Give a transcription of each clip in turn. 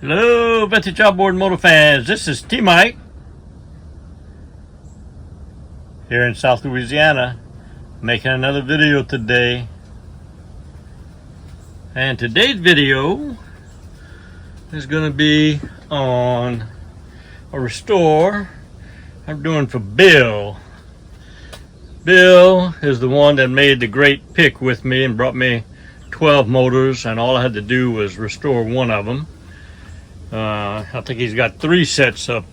Hello, vintage outboard motor fans. This is T-Mike here in South Louisiana, making another video today. And today's video is going to be on a restore I'm doing for Bill. Bill is the one that made the great pick with me and brought me 12 motors, and all I had to do was restore one of them. I think he's got 3 sets of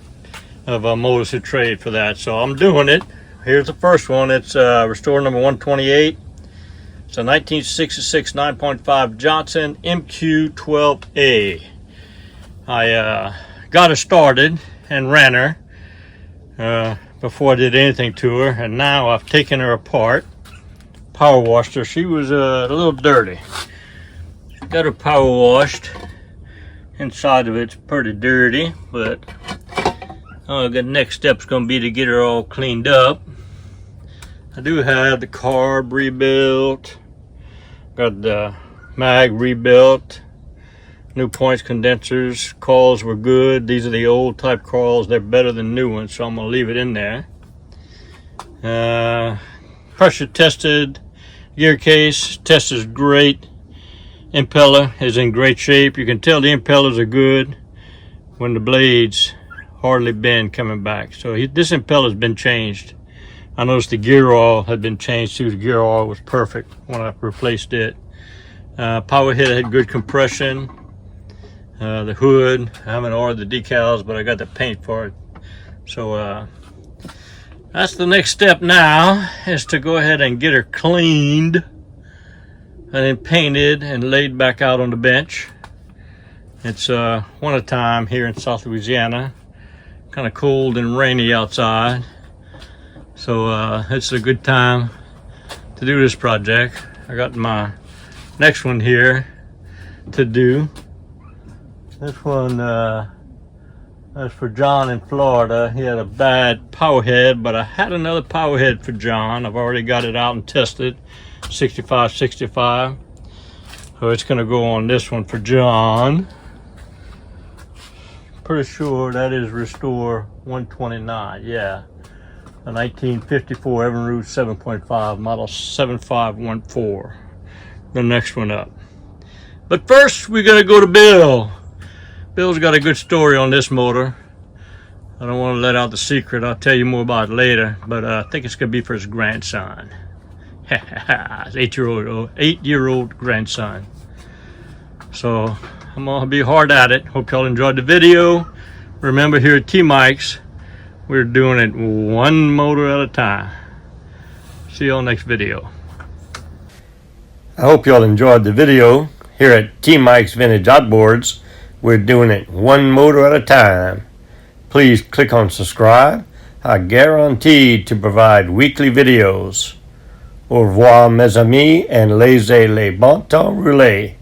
motors to trade for that, so I'm doing it. Here's the first one. It's restore number 128. It's a 1966 9.5 Johnson MQ-12A. I got her started and ran her before I did anything to her, and now I've taken her apart, power washed her. She was a little dirty. Got her power washed. Inside of it's pretty dirty, but the next step's going to be to get her all cleaned up. I do have the carb rebuilt, got the mag rebuilt, new points, condensers, coils were good. These are the old type coils. They're better than new ones, so I'm going to leave it in there. Pressure tested, gear case test is great. Impeller is in great shape. You can tell the impellers are good when the blades hardly bend coming back. So this impeller has been changed. I noticed the gear oil had been changed too. The gear oil was perfect when I replaced it. Power head had good compression. The hood, I haven't ordered the decals, but I got the paint for it. So that's the next step now, is to go ahead and get her cleaned and then painted and laid back out on the bench. It's winter time here in South Louisiana, kind of cold and rainy outside, so it's a good time to do this project. I got my next one here to do. This one that's for John in Florida. He had a bad power head, but I had another power head for John. I've already got it out and tested. 65. So it's going to go on this one for John. Pretty sure that is restore 129. Yeah, a 1954 Evinrude 7.5 model 7514. The next one up. But first we're going to go to Bill. Bill's got a good story on this motor. I don't want to let out the secret. I'll tell you more about it later, but I think it's going to be for his grandson. His 8-year-old grandson. So I'm gonna be hard at it. Hope y'all enjoyed the video. Remember, here at T-Mike's, we're doing it one motor at a time. See y'all next video. I hope y'all enjoyed the video. Here at T-Mike's Vintage Outboards, we're doing it one motor at a time. Please click on subscribe. I guarantee to provide weekly videos. Au revoir, mes amis, and laissez les bon temps rouler.